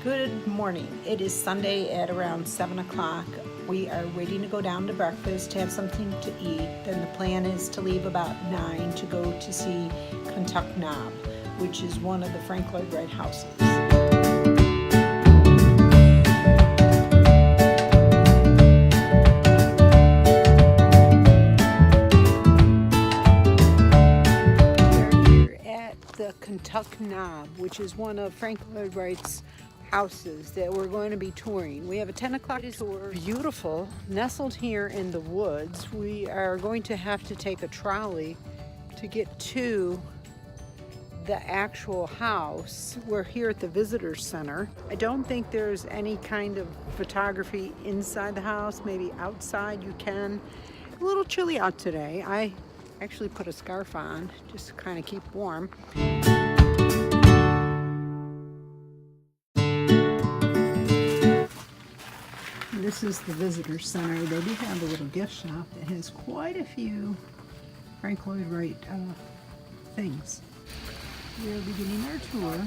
Good morning. It is Sunday at around 7 o'clock. We are waiting to go down to breakfast to have something to eat. Then the plan is to leave about 9 to go to see Kentuck Knob, which is one of the Lloyd Wright houses. The Kentuck Knob, which is one of Lloyd Wright's houses that we're going to be touring. We have a 10 o'clock tour. Beautiful, nestled here in the woods. We are going to have to take a trolley to get to the actual house. We're here at the visitor center. I don't think there's any kind of photography inside the house. Maybe outside you can. A little chilly out today. I actually put a scarf on just to kind of keep warm. This is the visitor center. They do have a little gift shop that has quite a few Lloyd Wright things. We're beginning our tour.